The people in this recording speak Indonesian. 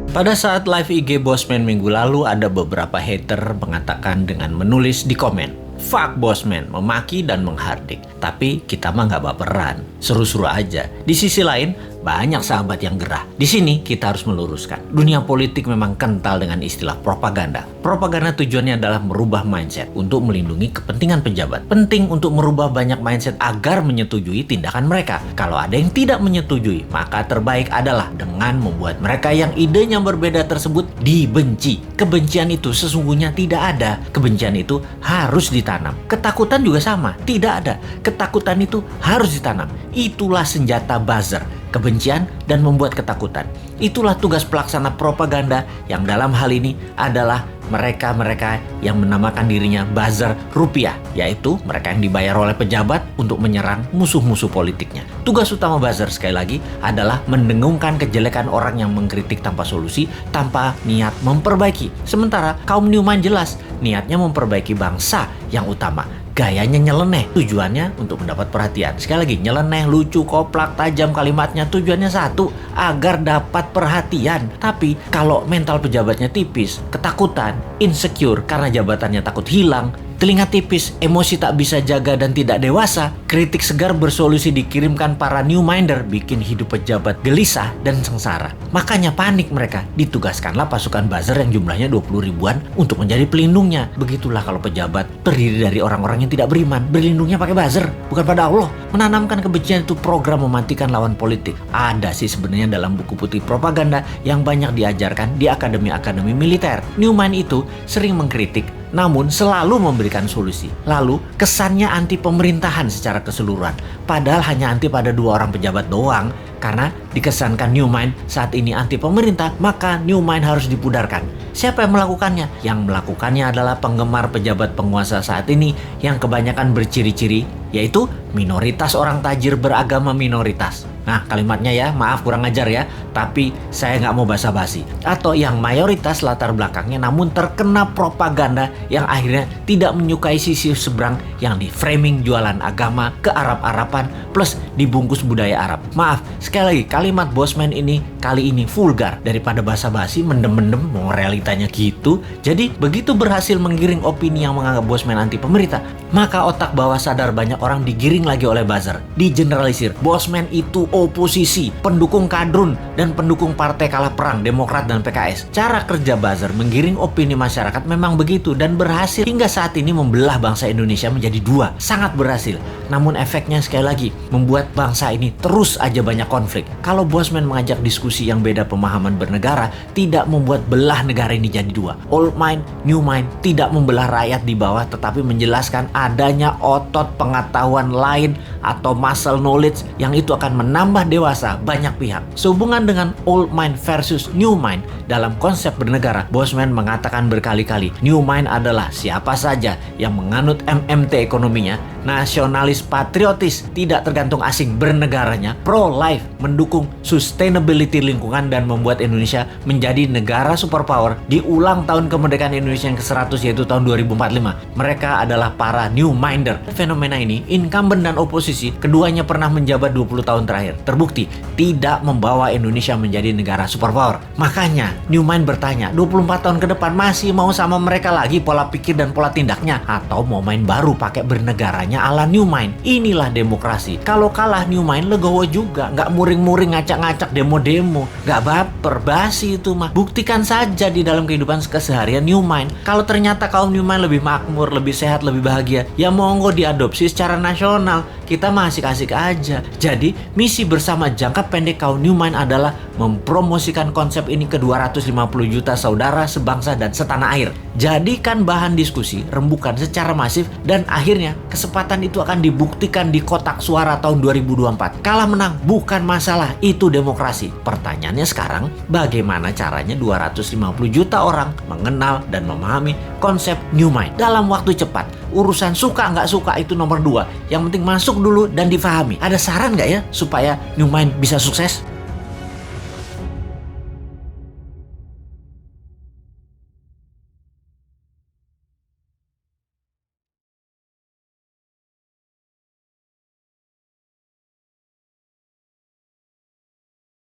Pada saat live IG Bosman minggu lalu, ada beberapa hater mengatakan dengan menulis di komen, "Fuck Bosman," memaki dan menghardik. Tapi kita mah nggak baperan, seru-seru aja. Di sisi lain, banyak sahabat yang gerah. Di sini kita harus meluruskan. Dunia politik memang kental dengan istilah propaganda. Propaganda tujuannya adalah merubah mindset untuk melindungi kepentingan pejabat. Penting untuk merubah banyak mindset agar menyetujui tindakan mereka. Kalau ada yang tidak menyetujui, maka terbaik adalah dengan membuat mereka yang idenya berbeda tersebut dibenci. Kebencian itu sesungguhnya tidak ada. Kebencian itu harus ditanam. Ketakutan juga sama, tidak ada. Ketakutan itu harus ditanam. Itulah senjata buzzer. Kebencian dan membuat ketakutan. Itulah tugas pelaksana propaganda yang dalam hal ini adalah mereka-mereka yang menamakan dirinya buzzer rupiah, yaitu mereka yang dibayar oleh pejabat untuk menyerang musuh-musuh politiknya. Tugas utama buzzer sekali lagi adalah mendengungkan kejelekan orang yang mengkritik tanpa solusi, tanpa niat memperbaiki. Sementara kaum Newman jelas niatnya memperbaiki bangsa yang utama. Gayanya nyeleneh, tujuannya untuk mendapat perhatian. Sekali lagi, nyeleneh, lucu, koplak, tajam kalimatnya, tujuannya satu, agar dapat perhatian. Tapi kalau mental pejabatnya tipis, ketakutan, insecure karena jabatannya takut hilang, telinga tipis, emosi tak bisa jaga dan tidak dewasa, kritik segar bersolusi dikirimkan para new minder, bikin hidup pejabat gelisah dan sengsara. Makanya panik mereka, ditugaskanlah pasukan buzzer yang jumlahnya 20 ribuan untuk menjadi pelindungnya. Begitulah kalau pejabat terdiri dari orang-orang yang tidak beriman, berlindungnya pakai buzzer, bukan pada Allah. Menanamkan kebencian itu program mematikan lawan politik. Ada sih sebenarnya dalam buku putih propaganda yang banyak diajarkan di akademi-akademi militer. Newman itu sering mengkritik, namun selalu memberikan solusi. Lalu kesannya anti pemerintahan secara keseluruhan. Padahal hanya anti pada 2 orang pejabat doang. Karena dikesankan Newman saat ini anti pemerintah, maka Newman harus dipudarkan. Siapa yang melakukannya? Yang melakukannya adalah penggemar pejabat penguasa saat ini yang kebanyakan berciri-ciri, yaitu minoritas orang tajir beragama minoritas. Nah, kalimatnya ya, maaf kurang ajar ya, tapi saya nggak mau basa-basi. Atau yang mayoritas latar belakangnya namun terkena propaganda yang akhirnya tidak menyukai sisi seberang yang di-framing jualan agama ke Arab-Araban plus dibungkus budaya Arab. Maaf, sekali lagi kalimat Bosman ini kali ini vulgar. Daripada basa-basi, mendem-mendem, mau realitanya gitu. Jadi begitu berhasil menggiring opini yang menganggap Bosman anti pemerintah, maka otak bawah sadar banyak orang digiring lagi oleh buzzer. Digeneralisir, Bosman itu oposisi, pendukung kadrun, dan pendukung partai kalah perang, Demokrat dan PKS. Cara kerja buzzer menggiring opini masyarakat memang begitu dan berhasil hingga saat ini membelah bangsa Indonesia menjadi 2. Sangat berhasil. Namun efeknya sekali lagi membuat bangsa ini terus aja banyak konflik. Kalau Bosman mengajak diskusi yang beda pemahaman bernegara, tidak membuat belah negara ini jadi 2. Old mind, new mind, tidak membelah rakyat di bawah, tetapi menjelaskan adanya otot pengetahuan lain atau muscle knowledge yang itu akan menambah dewasa banyak pihak. Sehubungan dengan old mind versus new mind dalam konsep bernegara, Bosman mengatakan berkali-kali, new mind adalah siapa saja yang menganut MMT ekonominya, nasionalis patriotis, tidak tergantung asing bernegaranya, pro-life, mendukung sustainability lingkungan dan membuat Indonesia menjadi negara superpower di ulang tahun kemerdekaan Indonesia yang ke-100 yaitu tahun 2045. Mereka adalah para new minder. Fenomena ini, incumbent dan oposisi, keduanya pernah menjabat 20 tahun terakhir. Terbukti tidak membawa Indonesia menjadi negara superpower. Makanya new mind bertanya, 24 tahun ke depan masih mau sama mereka lagi pola pikir dan pola tindaknya, atau mau main baru pakai bernegaranya ala new mind? Inilah demokrasi. Kalau kalah new mind legowo juga, nggak muring-muring ngacak-ngacak demo-demo, nggak baper, basi itu mah. Buktikan saja di dalam kehidupan keseharian new mind. Kalau ternyata kaum new mind lebih makmur, lebih sehat, lebih bahagia, ya monggo diadopsi secara nasional. Kita mah asik-asik aja. Jadi misi bersama jangka pendek kaum new mind adalah mempromosikan konsep ini ke 250 juta saudara sebangsa dan setanah air. Jadikan bahan diskusi, rembukan secara masif, dan akhirnya kesempatan itu akan dibuktikan di kotak suara tahun 2024. Kalah menang bukan masalah, itu demokrasi. Pertanyaannya sekarang, bagaimana caranya 250 juta orang mengenal dan memahami konsep new mind dalam waktu cepat? Urusan suka nggak suka itu nomor 2. Yang penting masuk dulu dan difahami. Ada saran nggak ya supaya new mind bisa sukses?